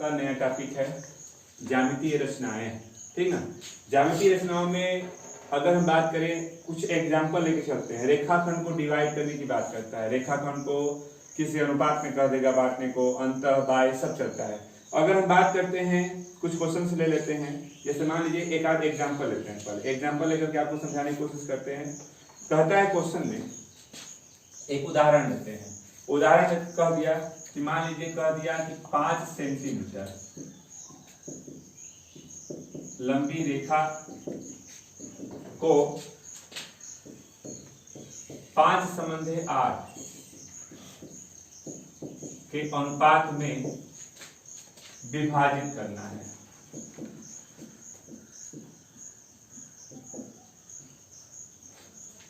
आपका नया टॉपिक है ज्यामितीय रचनाएं। ठीक ना। ज्यामितीय रचनाओं में अगर हम बात करें, कुछ एग्जाम्पल लेके चलते हैं। रेखाखंड को डिवाइड करने की बात करता है, रेखाखंड को किसी अनुपात में कर देगा बांटने को, अंतः बाय सब चलता है। अगर हम बात करते हैं, कुछ क्वेश्चन ले लेते हैं, जैसे मान लीजिए एक आध एग्जाम्पल लेते हैं। पहले एग्जाम्पल लेकर के आपको समझाने की कोशिश करते हैं। कहता है क्वेश्चन में, एक उदाहरण लेते हैं। उदाहरण कह दिया कि मान लीजिए कह दिया कि 5 सेंटीमीटर लंबी रेखा को 5 संबंधी 8 के अनुपात में विभाजित करना है।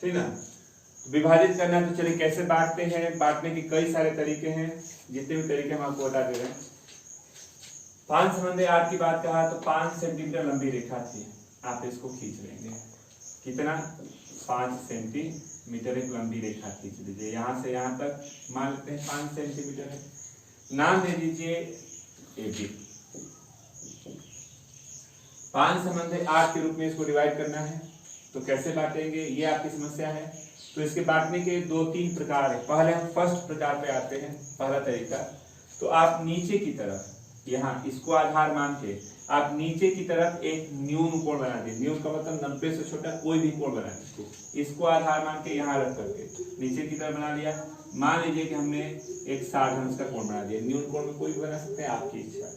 ठीक ना। विभाजित करना है तो चलिए कैसे बांटते हैं। बांटने के कई सारे तरीके हैं, जितने भी तरीके हम आपको बता दे रहे हैं। 5 संबंधी 8 की बात कहा तो 5 सेंटीमीटर लंबी रेखा थी, आप इसको खींच लेंगे। कितना? 5 सेंटीमीटर एक लंबी रेखा खींच लीजिए, यहां से यहां तक मान लेते हैं 5 सेंटीमीटर है। नाम दे दीजिए AB। 5 संबंधी 8 के रूप में इसको डिवाइड करना है, तो कैसे बांटेंगे ये आपकी समस्या है। तो इसके बांटने के 2-3 प्रकार है। पहले हम फर्स्ट प्रकार पे आते हैं। पहला तरीका, तो आप नीचे की तरफ यहाँ इसको आधार मान के आप नीचे की तरफ एक न्यून कोण बना दिए। न्यून का मतलब 90 से छोटा कोई भी कोण बना दीजिए। इसको आधार मान के यहाँ रख करके नीचे की तरफ बना लिया। मान लीजिए कि हमने एक 60 अंश का कोण बना दिया। न्यून कोण में कोई भी बना सकते हैं, आपकी इच्छा।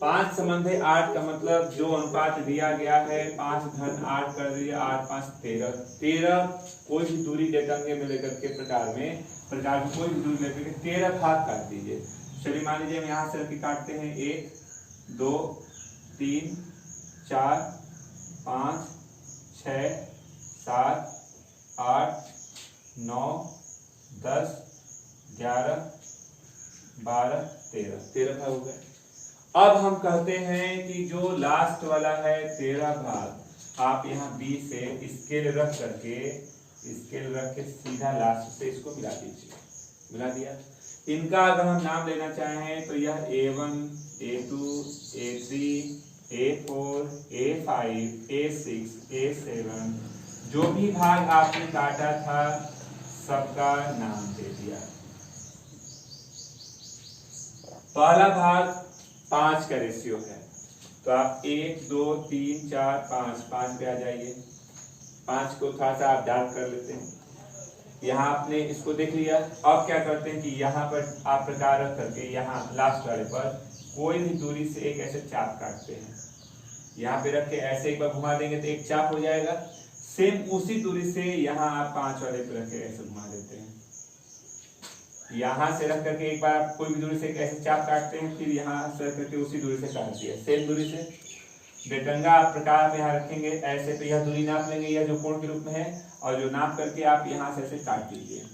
5 संबंधी 8 का मतलब जो अनुपात दिया गया है 5-8 कर दिए, 8-5 13। 13 कोई भी दूरी डेटांगे में लेकर के प्रकार में कोई भी दूरी लेकर के 13 भाग काट दीजिए। चलिए मान लीजिए हम यहाँ से रख के काटते हैं 1 2 3 4 5 6 7 8 9 10 11 12 13 भाग हो गए। अब हम कहते हैं कि जो लास्ट वाला है 13 भाग, आप यहाँ B से स्केल रख के सीधा लास्ट से इसको मिला दीजिए। मिला दिया। इनका अगर हम नाम लेना चाहें तो यह A1 A2 A3 A4 A5 A6 A7 जो भी भाग आपने काटा था सबका नाम दे दिया। पहला भाग 5 का रेशियो है, तो आप 1 2 3 4 5 पे आ जाइए। 5 को थोड़ा सा आप डार्क कर लेते हैं। यहाँ आपने इसको देख लिया। अब क्या करते हैं कि यहाँ पर आप प्रकार रख करके यहाँ लास्ट वाले पर कोई भी दूरी से एक ऐसे चाप काटते हैं। यहाँ पे रख के ऐसे एक बार घुमा देंगे तो एक चाप हो जाएगा। सेम उसी दूरी से यहाँ आप 5 वाले पे रख के ऐसे घुमा देते हैं। यहाँ से रख करके एक बार कोई भी दूरी से एक ऐसे चाप काटते हैं, फिर यहाँ से रख करके उसी दूरी से काट दिया। सेम दूरी से बेटंगा आप प्रकार में यहाँ रखेंगे ऐसे, तो यह दूरी नाप लेंगे, यह जो कोण के रूप में है, और जो नाप करके आप यहाँ से ऐसे काट लीजिए।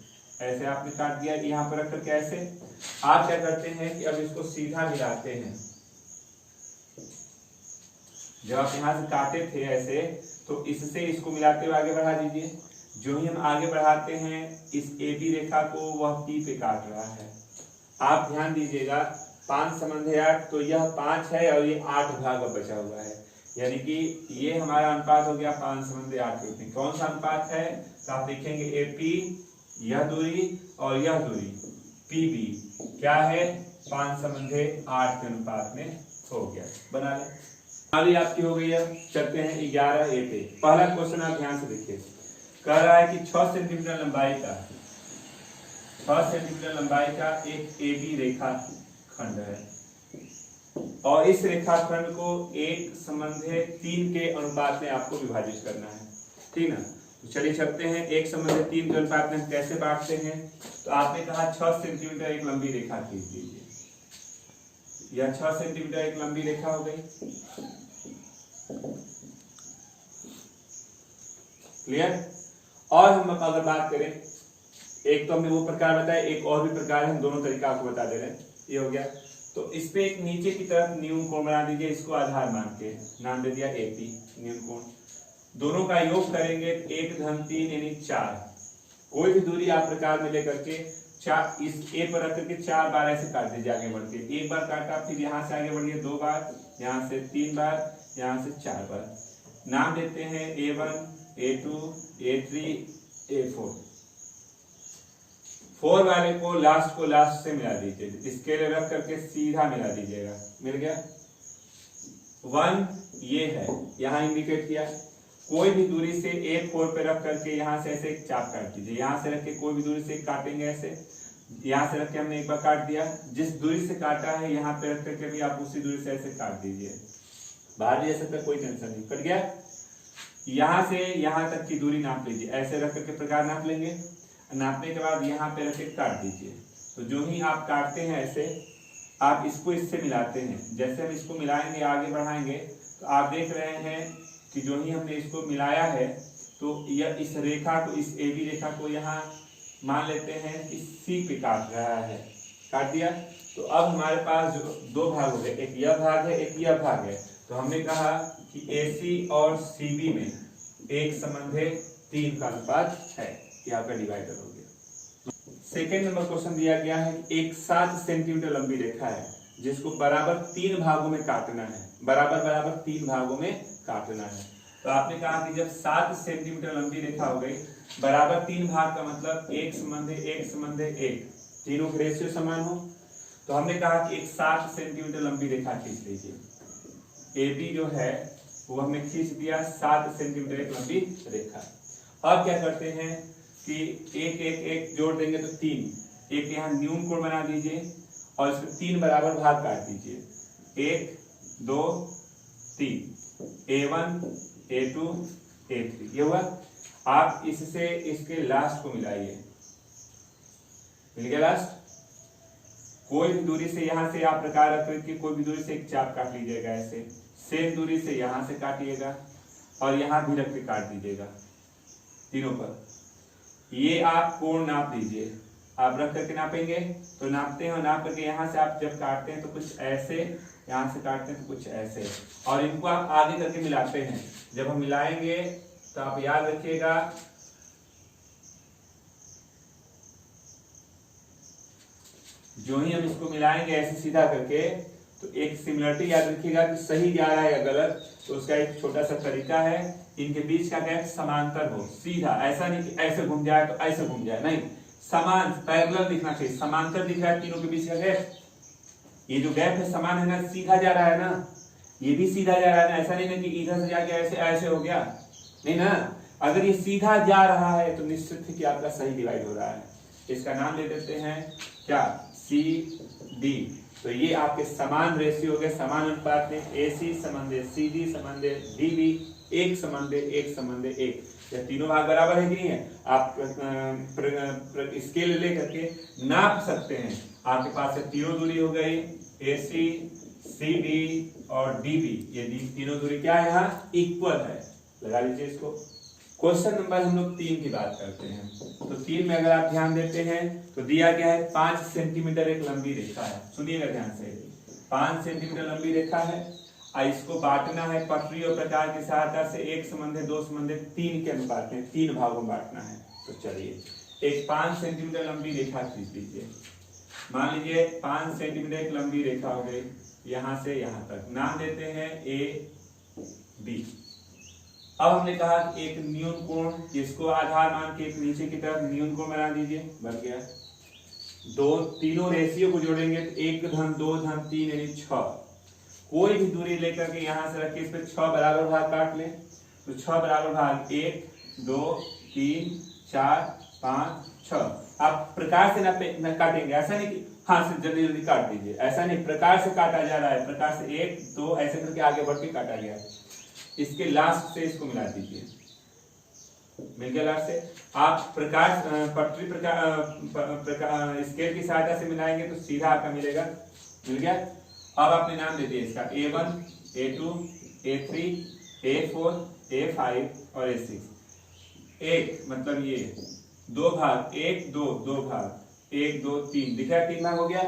ऐसे आपने काट दिया, यहाँ पर रख करके ऐसे। आप क्या करते हैं कि अब इसको सीधा मिलाते हैं। जब आप यहाँ से काटे थे ऐसे, तो इससे इसको मिलाते हुए आगे बढ़ा दीजिए। जो ही हम आगे बढ़ाते हैं इस AB रेखा को वह P पे काट रहा है। आप ध्यान दीजिएगा 5 संबंधी 8, तो यह 5 है और ये 8 भाग बचा हुआ है, यानी कि ये हमारा अनुपात हो गया 5 संबंधी 8 के रूप में। कौन सा अनुपात है? तो आप देखेंगे AP यह दूरी और यह दूरी PB क्या है? 5 संबंधी 8 के अनुपात में हो गया। बना लें। अभी आपकी हो गई है। चलते हैं 11A पे। पहला क्वेश्चन आप ध्यान से देखिए। कह रहा है कि 6 सेंटीमीटर लंबाई का एक AB रेखा खंड है और इस रेखाखंड को 1 संबंधी 3 के अनुपात में आपको विभाजित करना है। ठीक ना। तो चलिए चलते हैं 1 संबंधी 3 के अनुपात में कैसे बांटते हैं। तो आपने कहा 6 सेंटीमीटर एक लंबी रेखा खींच लीजिए। यह 6 सेंटीमीटर एक लंबी रेखा हो गई। क्लियर। और हम अगर बात करें, एक तो हमने वो प्रकार बताया, एक और भी प्रकार है, हम दोनों तरीका आपको बता दे रहे हैं। ये हो गया। तो इस पे एक नीचे की तरफ न्यून कोण बना दीजिए, इसको आधार मान के नाम दे दिया AP न्यून कोण। दोनों का योग करेंगे 1-3 यानी 4। कोई भी दूरी आप प्रकार में लेकर के इस ए पर रख करके 4 बार ऐसे काट दीजिए आगे बढ़ के। एक बार काटा, फिर यहाँ से आगे बढ़िए 2 बार, यहाँ से 3 बार, यहाँ से 4 बार। नाम देते हैं A1, A2, A3, A4। 4 वाले को लास्ट से मिला दीजिए, स्केल रख करके सीधा मिला दीजिएगा। मिल गया। 1 ये है, यहाँ इंडिकेट किया। कोई भी दूरी से A4 पे रख करके यहाँ से ऐसे एक चाप काट दीजिए। यहाँ से रख के कोई भी दूरी से काटेंगे ऐसे, यहाँ से रख के हमने एक बार काट दिया। जिस दूरी से काटा है यहाँ पे रख करके भी आप उसी दूरी से ऐसे काट दीजिए। बाहर भी ऐसे कोई टेंशन नहीं। कट गया। यहाँ से यहाँ तक की दूरी नाप लीजिए, ऐसे रख करके प्रकार नाप लेंगे। नापने के बाद यहाँ पे रख के काट दीजिए। तो जो ही आप काटते हैं ऐसे, आप इसको इससे मिलाते हैं। जैसे हम इसको मिलाएंगे, आगे बढ़ाएंगे, तो आप देख रहे हैं कि जो ही हमने इसको मिलाया है, तो यह इस रेखा को, इस AB रेखा को यहाँ मान लेते हैं कि C पे काट रहा है। काट दिया। तो अब हमारे पास जो 2 भाग हो गए, एक यह भाग है, एक यह भाग है। तो हमने कहा कि AC और CB में 1:3 का अनुपात है। ये आपका डिवाइडर हो गया। सेकेंड नंबर क्वेश्चन दिया गया है, एक 7 सेंटीमीटर लंबी रेखा है जिसको बराबर 3 भागों में काटना है। बराबर 3 भागों में काटना है। तो आपने कहा कि जब 7 सेंटीमीटर लंबी रेखा हो गई, बराबर 3 भाग का मतलब 1:1:1, तीनों के रेशियो समान हो। तो हमने कहा कि एक 7 सेंटीमीटर लंबी रेखा खींच लीजिए। AB जो है वो हमने खींच दिया 7 सेंटीमीटर एक लंबी रेखा। अब क्या करते हैं कि एक जोड़ देंगे तो 3। एक यहाँ न्यून कोण बना दीजिए और इसको 3 बराबर भाग काट दीजिए। 1, 2, 3, A1, A2, A3। ये हुआ। आप इससे इसके लास्ट को मिलाइए। मिल गया लास्ट। कोई भी दूरी से यहाँ से आप प्रकार रख करके कोई भी दूरी से एक चाप काट लीजिएगा ऐसे। सेम दूरी से यहाँ से काटिएगा और यहाँ भी रख के काट दीजिएगा तीनों पर। ये आप कोण नाप लीजिए। आप रख करके नापेंगे तो नापते हैं, और नाप करके यहाँ से आप जब काटते हैं तो कुछ ऐसे, यहाँ से काटते हैं तो कुछ ऐसे, और इनको आप आगे करके मिलाते हैं। जब हम मिलाएंगे तो आप याद रखिएगा जो ही हम इसको मिलाएंगे ऐसे सीधा करके, तो एक सिमिलरिटी याद रखिएगा कि सही जा रहा है या गलत। तो उसका एक छोटा सा तरीका है, इनके बीच का गैप समांतर हो, सीधा। ऐसा नहीं कि ऐसे घूम जाए तो ऐसे घूम जाए, नहीं, समान पैरेलल दिखना चाहिए। समांतर दिख रहा है तीनों के बीच का गैप। ये जो गैप है समान है ना, सीधा जा रहा है ना, ये भी सीधा जा रहा है ना। ऐसा नहीं ना कि इधर से जाके ऐसे ऐसे हो गया, नहीं ना। अगर ये सीधा जा रहा है तो निश्चित है कि आपका सही डिवाइड हो रहा है। इसका नाम दे देते हैं क्या, CD। तो ये आपके समान रेशियो हो गए, समान अनुपात में। AC संबंध CD संबंध DB 1:1:1। यह तीनों भाग बराबर है कि नहीं है। आप स्केल ले करके नाप सकते हैं। आपके पास तीनों दूरी हो गई, AC, CD और DB। ये तीनों दूरी क्या है, यहाँ इक्वल है। लगा लीजिए इसको। क्वेश्चन नंबर हम लोग 3 की बात करते हैं। तो 3 में अगर आप ध्यान देते हैं तो दिया गया है 5 सेंटीमीटर एक लंबी रेखा है। सुनिएगा ध्यान से, 5 सेंटीमीटर लंबी रेखा है। इसको बांटना है पटरी और प्रकार की सहायता से 1:2:3 के अनुपात में 3 भागों में बांटना है। तो चलिए एक 5 सेंटीमीटर लंबी रेखा खींच लीजिए। मान लीजिए 5 सेंटीमीटर एक लंबी रेखा हो गई, यहाँ से यहाँ तक। नाम देते हैं AB। अब हमने कहा कि एक न्यून कोण, इसको आधार मान के एक नीचे की तरफ न्यून कोण बना दीजिए। बन गया। तीनों रेशियो को जोड़ेंगे तो 1:2:3 यानी 6। कोई भी दूरी लेकर के यहाँ से रख के इस पर 6 बराबर भाग काट लें। तो 6 बराबर भाग 1, 2, 3, 4, 5, 6। आप प्रकार से न काटेंगे, ऐसा नहीं कि हाथ से जल्दी जल्दी काट दीजिए, ऐसा नहीं, प्रकार से काटा जा रहा है। प्रकार से 1, 2 ऐसे करके आगे बढ़ के काटा गया। इसके लास्ट से इसको मिला दीजिए। मिल गया लास्ट से। आप प्रकाश पटरी प्रकार स्केल की सहायता से मिलाएंगे तो सीधा आपका मिलेगा। मिल गया। अब आपने नाम दे दिया इसका A1, A2, A3, A4, A5 और A6। एक मतलब ये 2 भाग, 1, 2, 2 भाग, 1, 2, 3 दिख रहा है, 3 भाग हो गया।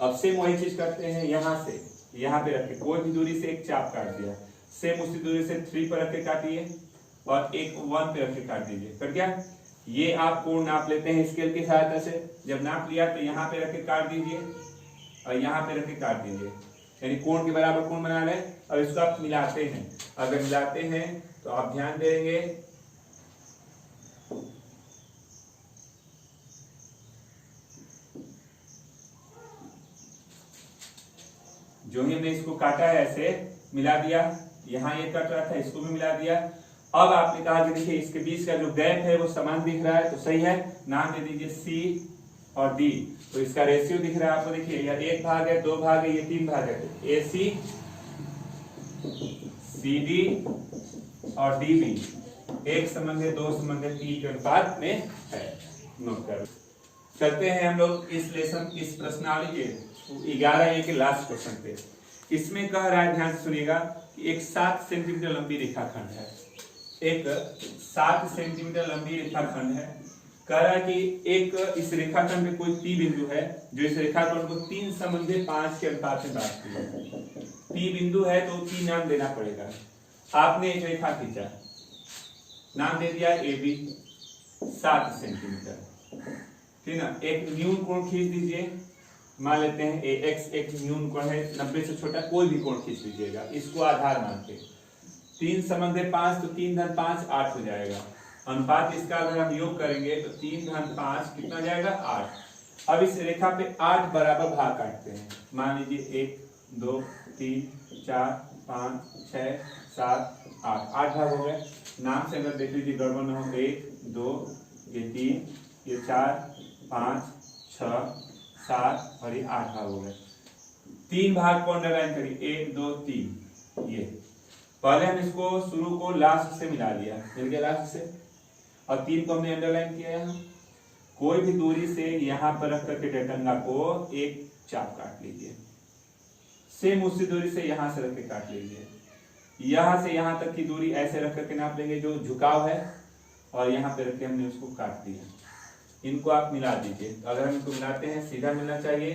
अब सेम वही चीज करते हैं, यहाँ से यहाँ पे रख के कोई भी दूरी से एक चाप काट दिया। सेम उसी दूरी से 3 पर रख के काटिए और एक 1 पे रख के काट दीजिए। कट गया। ये आप कोण नाप लेते हैं स्केल की सहायता से। जब नाप लिया तो यहाँ पे रख के काट दीजिए और यहाँ पे रख के काट दीजिए, यानी कोण के बराबर कोण बना ले। अब इसको आप मिलाते हैं, अगर मिलाते हैं तो आप ध्यान देंगे जो ही हमने इसको काटा है ऐसे मिला दिया, यहाँ ये कट रहा था इसको भी मिला दिया। अब आपने कहा कि देखिए इसके बीच का जो गैप है वो समान दिख रहा है, तो सही है, नाम दे दीजिए सी और डी। तो इसका रेशियो दिख रहा है आपको, देखिए यह 1 भाग है, 2 भाग है, ये 3 भाग है। ए सी सी डी और डी बी 1 संबंध है, 2 संबंध है, 3 के अनुपात में है। नोट कर चलते हैं हम लोग इस लेसन इस प्रश्नावली के 11A के लास्ट क्वेश्चन पे। इसमें कह रहा है, ध्यान से सुनिएगा, कि एक 7 सेंटीमीटर लंबी रेखाखंड है, एक 7 सेंटीमीटर लंबी रेखाखंड है। कह रहा है कि एक इस रेखाखंड में कोई P बिंदु है जो इस रेखाखंड को 3 संबंधी 5 के अनुपात में बांटती है। P बिंदु है तो P नाम देना पड़ेगा। आपने एक रेखा खींचा, नाम दे दिया AB 7 सेंटीमीटर, ठीक ना। एक न्यून कोण खींच दीजिए, मान लेते हैं AX एक न्यून कोण है, 90 से छोटा कोई भी कोण खींच लीजिएगा, इसको आधार मान के। 3 संबंध है 5 तो 3 धन 5 8 हो जाएगा। अनुपात इसका अगर हम योग करेंगे तो 3 धन 5 कितना जाएगा 8। अब इस रेखा पे 8 बराबर भाग काटते हैं, मान लीजिए 1 2 3 4 5 6 7 8 भाग हो गए। नाम से अगर देख लीजिए गड़बड़ न हो, 1 2 ये 3 ये 4 5 6 7 और ये 8 भाग हो गए। 3 भाग को अंडरलाइन करिए, 1 2 3। ये पहले हम इसको शुरू को लास्ट से मिला लिया, मिल गया लास्ट से, और 3 को हमने अंडरलाइन किया है। कोई भी दूरी से यहाँ पर रख करके रेक्टेंगल को एक चाप काट लीजिए, सेम उसी दूरी से यहाँ से रख के काट लीजिए। यहाँ से यहाँ तक की दूरी ऐसे रख करके नाप लेंगे जो झुकाव है, और यहाँ पे रख के हमने उसको काट दिया। इनको आप मिला दीजिए, अगर हम इनको मिलाते हैं सीधा मिलना चाहिए।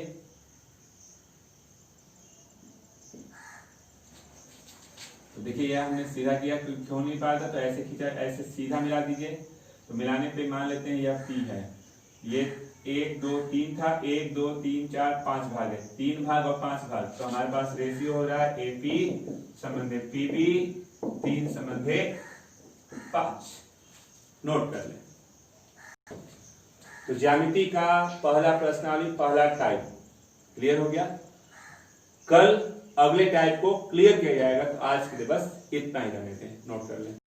तो देखिए यह हमने सीधा किया, क्यों नहीं पाया था, तो ऐसे खींचा, ऐसे सीधा मिला दीजिए। तो मिलाने पे मान लेते हैं यह P है, ये 1 2 3 था, 1 2 3 4 5 भाग है, 3 भाग और 5 भाग, तो हमारे पास रेशियो हो रहा है AP संबंधे PB 3 संबंधे 5। नोट कर लें। तो ज्यामिति का पहला प्रश्नावली पहला टाइप क्लियर हो गया। कल अगले टाइप को क्लियर किया जाएगा। तो आज के लिए बस इतना ही रहने दें, नोट कर लें।